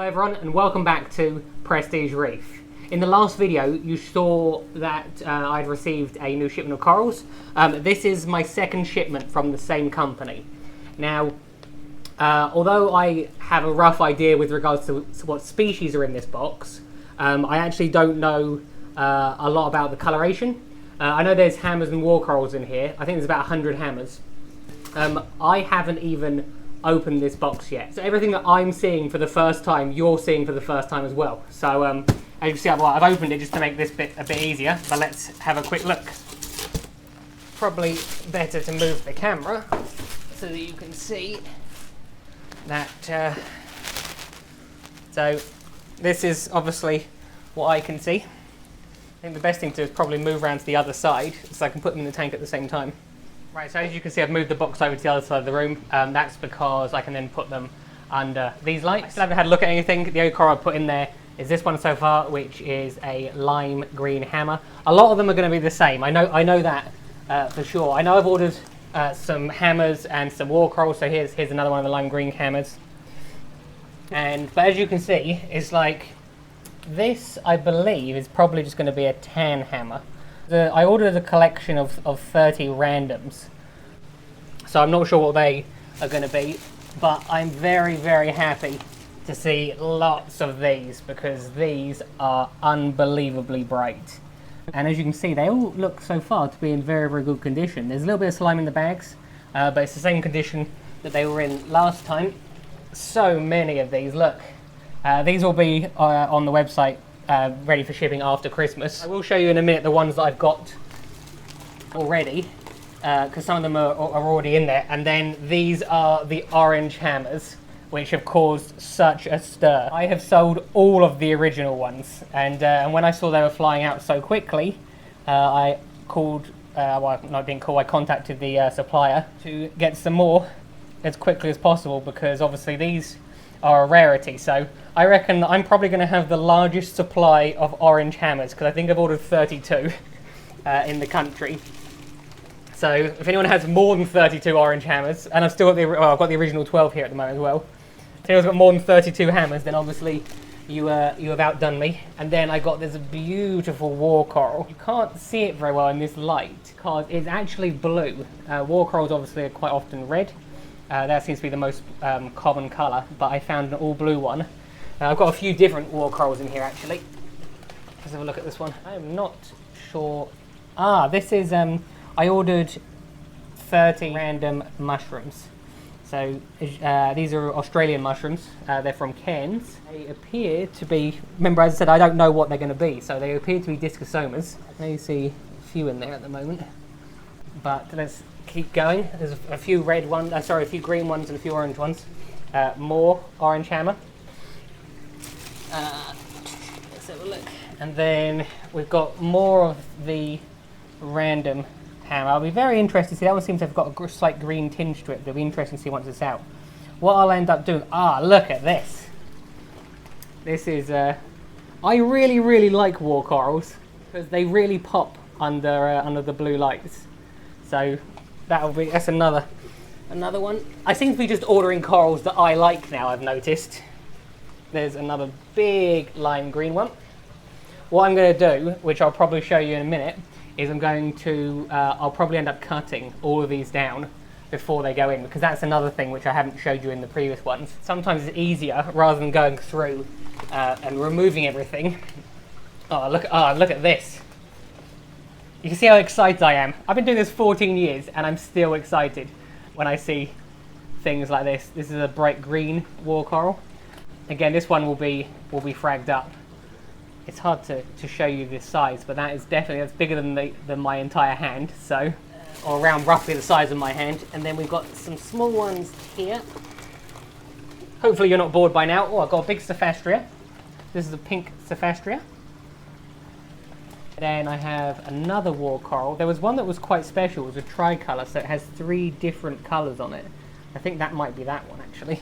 everyone and welcome back to Prestige Reef. In the last video you saw that I'd received a new shipment of corals. This is my second shipment from the same company. Now, although I have a rough idea with regards to what species are in this box, I actually don't know a lot about the coloration. I know there's hammers and war corals in here. I think there's about 100 hammers. I haven't even opened this box yet. So everything that I'm seeing for the first time, you're seeing for the first time as well. So as you can see, I've opened it just to make this bit a bit easier, but let's have a quick look. Probably better to move the camera so that you can see that. So this is obviously what I can see. I think the best thing to do is probably move around to the other side so I can put them in the tank at the same time. Right, so as you can see, I've moved the box over to the other side of the room. That's because I can then put them under these lights. I still haven't had a look at anything. The only coral I've put in there is this one so far, which is a lime green hammer. A lot of them are going to be the same. I know that for sure. I know I've ordered some hammers and some war corals. So here's another one of the lime green hammers. But as you can see, it's like this. I believe is probably just going to be a tan hammer. I ordered a collection of 30 randoms, so I'm not sure what they are going to be, but I'm very, very happy to see lots of these because these are unbelievably bright. And as you can see, they all look so far to be in very, very good condition. There's a little bit of slime in the bags, but it's the same condition that they were in last time. So many of these, look. These will be on the website ready for shipping after Christmas. I will show you in a minute the ones that I've got already, because some of them are already in there. And then these are the orange hammers, which have caused such a stir. I have sold all of the original ones, and when I saw they were flying out so quickly, I called, well, not didn't call, I contacted the supplier to get some more as quickly as possible, because obviously these are a rarity. So I reckon that I'm probably going to have the largest supply of orange hammers, because I think I've ordered 32 in the country. So if anyone has more than 32 orange hammers, and I've still got I've got the original 12 here at the moment as well. If anyone's got more than 32 hammers, then obviously you have outdone me. And then I got this beautiful war coral. You can't see it very well in this light because it's actually blue. War corals obviously are quite often red. That seems to be the most common colour, but I found an all blue one. I've got a few different war corals in here actually. Let's have a look at this one. I'm not sure. This is, I ordered 30 random mushrooms. So these are Australian mushrooms. They're from Cairns. They appear to be, remember as I said, I don't know what they're going to be, so they appear to be discosomas. I can only see a few in there at the moment. But let's keep going. There's a few red ones, a few green ones and a few orange ones. More orange hammer. Let's have a look. And then we've got more of the random hammer. I'll be very interested to see. That one seems to have got a slight green tinge to it. It'll be interesting to see once it's out. What I'll end up doing. Look at this. This is. I really, really like war corals because they really pop under the blue lights. So that's another one. I seem to be just ordering corals that I like now, I've noticed. There's another big lime green one. What I'm going to do, which I'll probably show you in a minute, is I'll probably end up cutting all of these down before they go in, because that's another thing which I haven't showed you in the previous ones. Sometimes it's easier, rather than going through and removing everything. Look at this. You can see how excited I am. I've been doing this 14 years and I'm still excited when I see things like this. This is a bright green war coral. Again, this one will be fragged up. It's hard to show you this size, but that's bigger than my entire hand, so, or around roughly the size of my hand. And then we've got some small ones here. Hopefully you're not bored by now. I've got a big Cephastria. This is a pink Cephastria. Then I have another war coral. There was one that was quite special. It was a tricolour, so it has 3 different colours on it. I think that might be that one actually.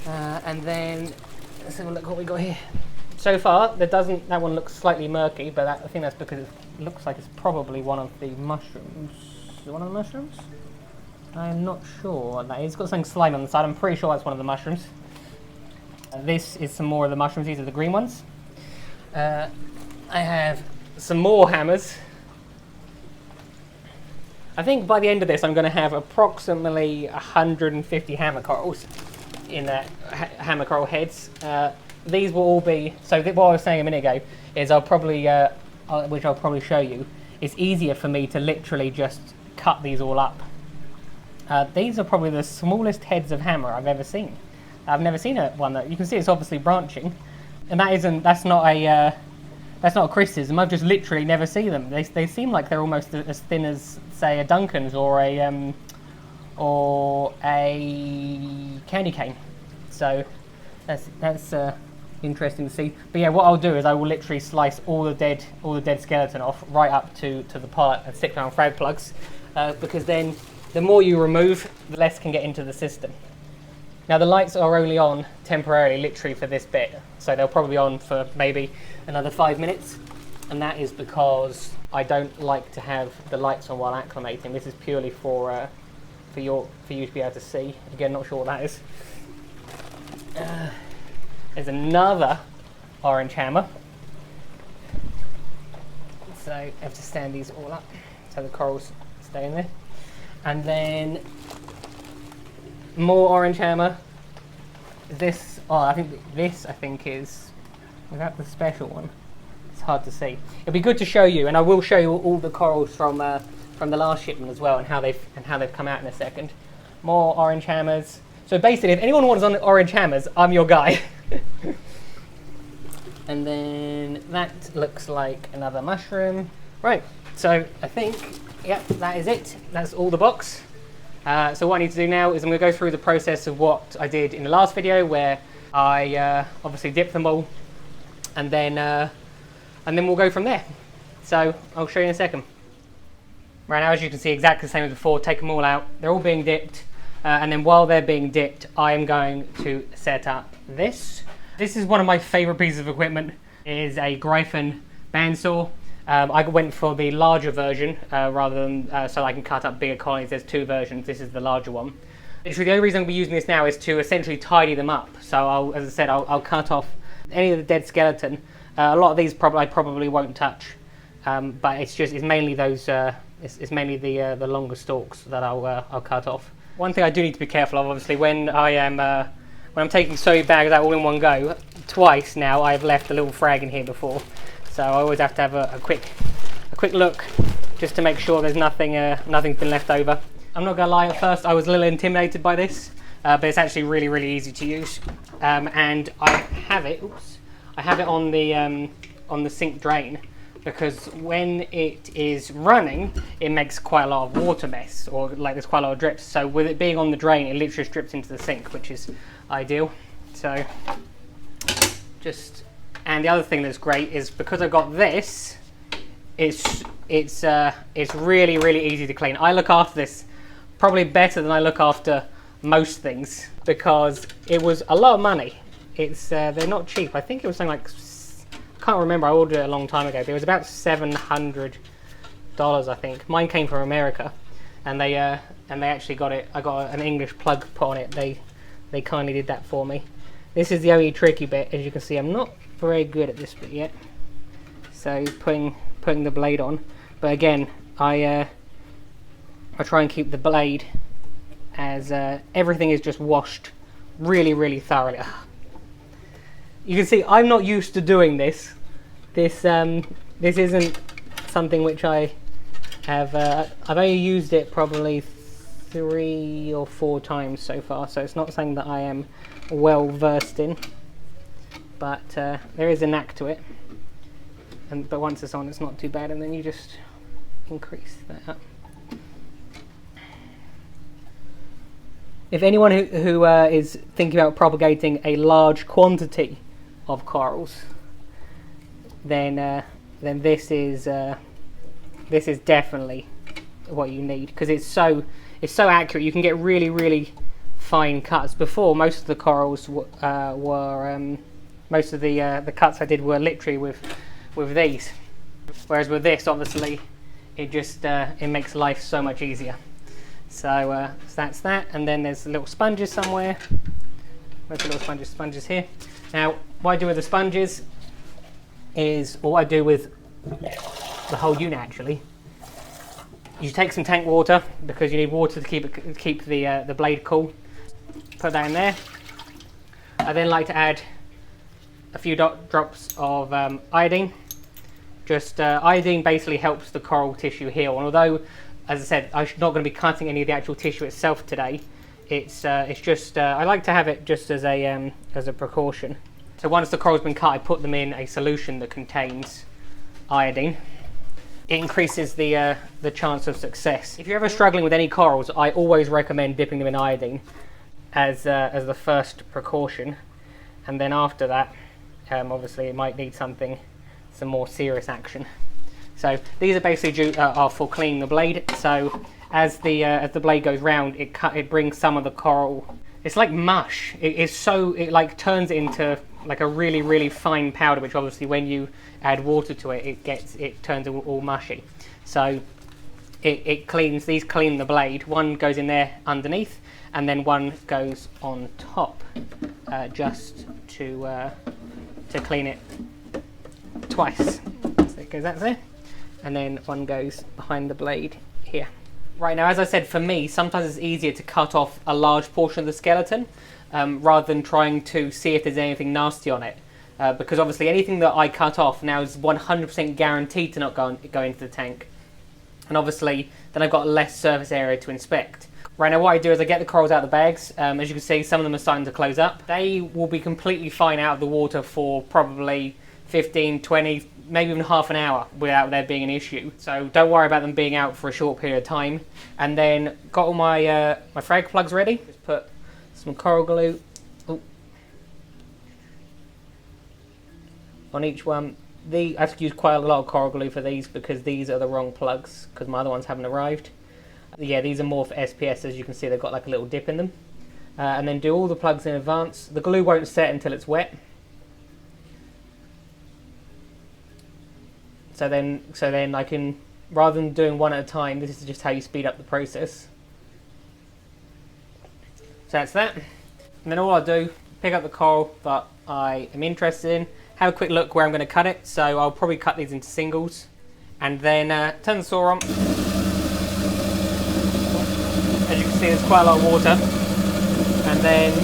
And then let's have a look what we got here. So far, that one looks slightly murky, but I think that's because it looks like it's probably one of the mushrooms. Is it one of the mushrooms? I'm not sure what that is. It's got something slimy on the side. I'm pretty sure that's one of the mushrooms. This is some more of the mushrooms. These are the green ones. I have some more hammers. I think by the end of this I'm going to have approximately 150 hammer corals in hammer coral heads. These will all be, so what I was saying a minute ago is I'll probably, which I'll probably show you, it's easier for me to literally just cut these all up. These are probably the smallest heads of hammer I've ever seen. I've never seen one that, you can see it's obviously branching, and that's not a criticism, I've just literally never seen them. They seem like they're almost as thin as, say, a Duncan's or a candy cane. So that's interesting to see. But yeah, what I'll do is I will literally slice all the dead skeleton off right up to the part and stick down frag plugs, because then the more you remove, the less can get into the system. Now the lights are only on temporarily, literally for this bit, so they'll probably be on for maybe another 5 minutes, and that is because I don't like to have the lights on while acclimating. This is purely for you to be able to see. Again, not sure what that is. There's another orange hammer, so I have to stand these all up so the corals stay in there, and then more orange hammer. This, I think is, without the special one, it's hard to see. It'll be good to show you, and I will show you all the corals from the last shipment as well, and how they've come out in a second. More orange hammers. So basically, if anyone wants on orange hammers, I'm your guy. And then that looks like another mushroom. Right. So I think, yep, that is it. That's all the box. So what I need to do now is I'm going to go through the process of what I did in the last video, where I obviously dipped them all, and then we'll go from there. So I'll show you in a second. Right now, as you can see, exactly the same as before. Take them all out. They're all being dipped, and then while they're being dipped, I am going to set up this. This is one of my favourite pieces of equipment. It is a Gryphon bandsaw. I went for the larger version rather than so I can cut up bigger colonies. There's two versions. This is the larger one. Literally, the only reason I'll be using this now is to essentially tidy them up. So, as I said, I'll cut off any of the dead skeleton. A lot of these I probably won't touch, but it's mainly those. It's mainly the longer stalks that I'll cut off. One thing I do need to be careful of, obviously, when I'm taking soy bags out all in one go. Twice now I've left a little frag in here before. So I always have to have a quick look just to make sure there's nothing's been left over. I'm not gonna lie, at first I was a little intimidated by this, but it's actually really, really easy to use. And I have it on the sink drain, because when it is running, it makes quite a lot of water mess, or like there's quite a lot of drips. So with it being on the drain, it literally just drips into the sink, which is ideal. So and the other thing that's great is because I've got this, it's really, really easy to clean. I look after this probably better than I look after most things, because it was a lot of money. They're not cheap. I think it was something like, I can't remember, I ordered it a long time ago, but it was about $700, I think. Mine came from America, and they actually got it. I got an English plug put on it. They kindly did that for me. This is the only tricky bit. As you can see, I'm not very good at this bit yet. So putting the blade on, but again, I try and keep the blade as everything is just washed really, really thoroughly. You can see I'm not used to doing this. This isn't something which I have. I've only used it probably 3 or 4 times so far, so it's not something that I am well versed in. But there is a knack to it. But once it's on, it's not too bad, and then you just increase that up. If anyone who is thinking about propagating a large quantity of corals, then this is definitely what you need, because it's so accurate. You can get really, really fine cuts. Before, most of the corals were most of the cuts I did were literally with these, whereas with this, obviously, it just it makes life so much easier. So that's that, and then there's little sponges somewhere. Loads of little sponges here. Now, what I do with the sponges is, or what I do with the whole unit actually, you take some tank water, because you need water to keep the blade cool. Put that in there. I then like to add a few drops of iodine. Iodine basically helps the coral tissue heal, and although, as I said, I'm not going to be cutting any of the actual tissue itself today, it's just I like to have it just as a precaution. So once the coral's been cut, I put them in a solution that contains iodine. It increases the chance of success. If you're ever struggling with any corals, I always recommend dipping them in iodine as the first precaution, and then after that, obviously it might need some more serious action. So these are basically are for cleaning the blade. So as the blade goes round, it brings some of the coral. It's like mush. It like turns it into like a really, really fine powder, which obviously when you add water to it, it turns all mushy. So these clean the blade. One goes in there underneath, and then one goes on top, just to clean it twice. So it goes out there, and then one goes behind the blade here. Right, now, as I said, for me, sometimes it's easier to cut off a large portion of the skeleton rather than trying to see if there's anything nasty on it. Because obviously anything that I cut off now is 100% guaranteed to not go into the tank. And obviously then I've got less surface area to inspect. Right, now what I do is I get the corals out of the bags. As you can see, some of them are starting to close up. They will be completely fine out of the water for probably 15, 20, maybe even half an hour without there being an issue. So don't worry about them being out for a short period of time. And then got all my my frag plugs ready. Just put some coral glue on each one. I have to use quite a lot of coral glue for these because these are the wrong plugs, because my other ones haven't arrived. Yeah, these are more for SPS. As you can see, they've got like a little dip in them. And then do all the plugs in advance. The glue won't set until it's wet. So then I can, rather than doing one at a time, this is just how you speed up the process. So that's that. And then all I'll do, pick up the coral that I am interested in, have a quick look where I'm going to cut it. So I'll probably cut these into singles, and then turn the saw on. As you can see, there's quite a lot of water, and then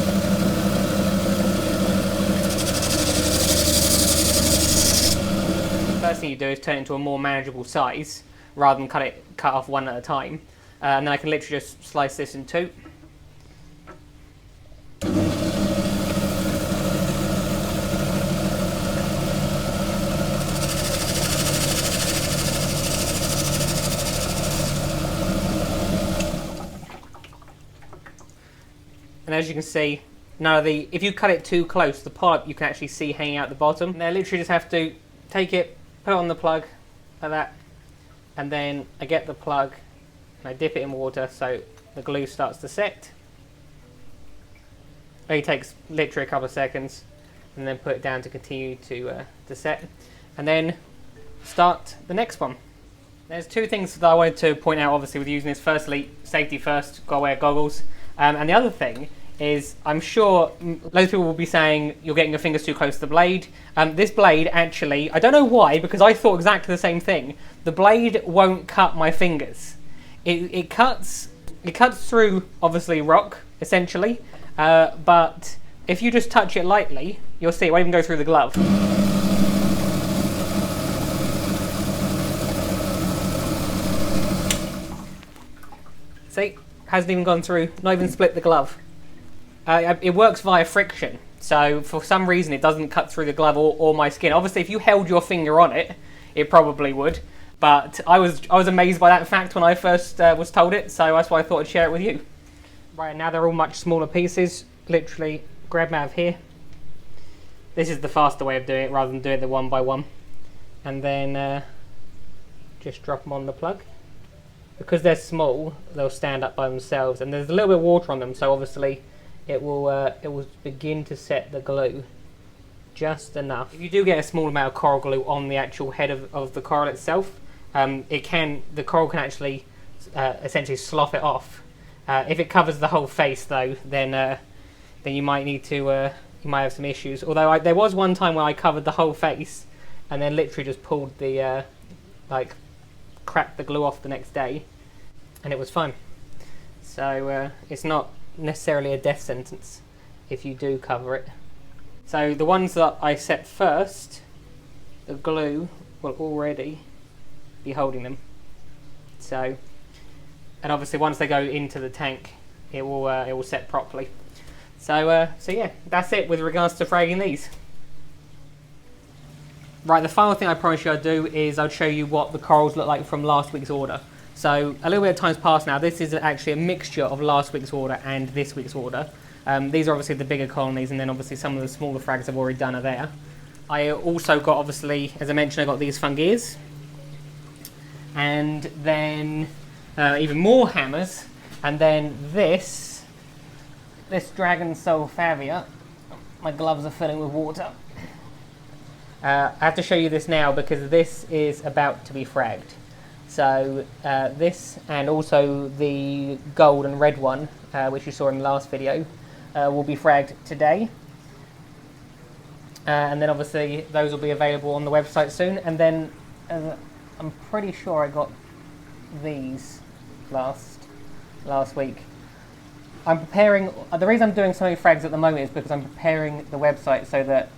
the first thing you do is turn it into a more manageable size rather than cut off one at a time. And then I can literally just slice this in two. And as you can see, if you cut it too close, the polyp you can actually see hanging out the bottom. And I literally just have to take it, put it on the plug like that, and then I get the plug and I dip it in water so the glue starts to set. It only takes literally a couple of seconds, and then put it down to continue to set, and then start the next one. There's two things that I wanted to point out, obviously, with using this. Firstly, safety first, got to wear goggles. And the other thing is, I'm sure loads of people will be saying you're getting your fingers too close to the blade. This blade actually, I don't know why, because I thought exactly the same thing. The blade won't cut my fingers. It cuts through, obviously, rock, essentially. But if you just touch it lightly, you'll see it won't even go through the glove. See? Hasn't even gone through, not even split the glove. It works via friction, so for some reason it doesn't cut through the glove or my skin. Obviously, if you held your finger on it, it probably would. But I was amazed by that fact when I first was told it, so that's why I thought I'd share it with you. Right, now they're all much smaller pieces. Literally grab them out of here. This is the faster way of doing it rather than doing it one by one. And then just drop them on the plug. Because they're small, they'll stand up by themselves, and there's a little bit of water on them, so obviously it will begin to set the glue just enough. If you do get a small amount of coral glue on the actual head of the coral itself, the coral can actually essentially slough it off. If it covers the whole face, though, then then you might need to, you might have some issues. Although there was one time where I covered the whole face and then literally just pulled the, like, cracked the glue off the next day, and it was fine. So it's not necessarily a death sentence if you do cover it. So the ones that I set first, the glue will already be holding them. So, and obviously once they go into the tank, it will set properly. So yeah, that's it with regards to fragging these. Right, the final thing I promised you I'd do is I'd show you what the corals look like from last week's order. So a little bit of time's passed now. This is actually a mixture of last week's order and this week's order. These are obviously the bigger colonies, and then obviously some of the smaller frags I've already done are there. I also got, obviously, as I mentioned, I got these fungias, and then even more hammers, and then this dragon Saltwater. My gloves are filling with water. I have to show you this now because this is about to be fragged. So this, and also the gold and red one, which you saw in the last video, will be fragged today. And then obviously those will be available on the website soon. And then I'm pretty sure I got these last week. I'm preparing, the reason I'm doing so many frags at the moment is because I'm preparing the website so that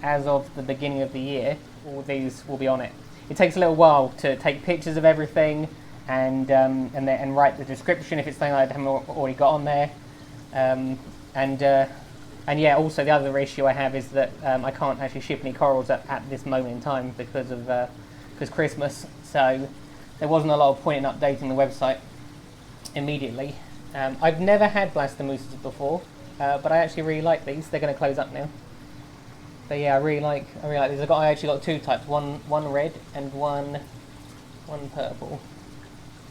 as of the beginning of the year, all these will be on it. It takes a little while to take pictures of everything and write the description if it's something I haven't already got on there. And yeah, also the other issue I have is that I can't actually ship any corals at this moment in time because Christmas. So there wasn't a lot of point in updating the website immediately. I've never had blaster mooses before, but I actually really like these. They're going to close up now. But yeah, I really like these. I actually got two types, one red and one purple.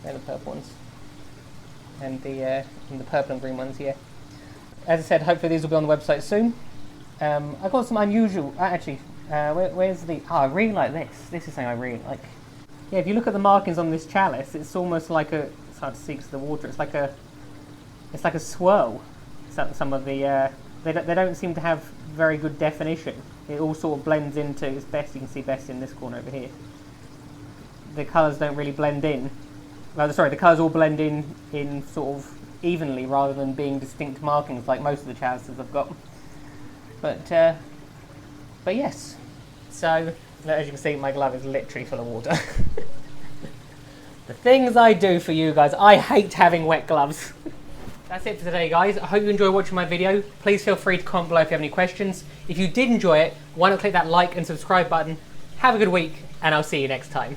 They're the purple ones, and the purple and green ones. Yeah. As I said, hopefully these will be on the website soon. I've got some unusual. Where's the? Oh, I really like this. This is something I really like. Yeah, if you look at the markings on this chalice, it's almost like a. It's hard to see because of the water. It's like a swirl. Some of the. They don't seem to have very good definition. It all sort of blends into, it's best, you can see best in this corner over here. The colours don't really blend in. Well, sorry, the colours all blend in sort of evenly rather than being distinct markings like most of the chalices I've got. But yes. So, as you can see, my glove is literally full of water. The things I do for you guys, I hate having wet gloves. That's it for today, guys. I hope you enjoyed watching my video. Please feel free to comment below if you have any questions. If you did enjoy it, why not click that like and subscribe button. Have a good week, and I'll see you next time.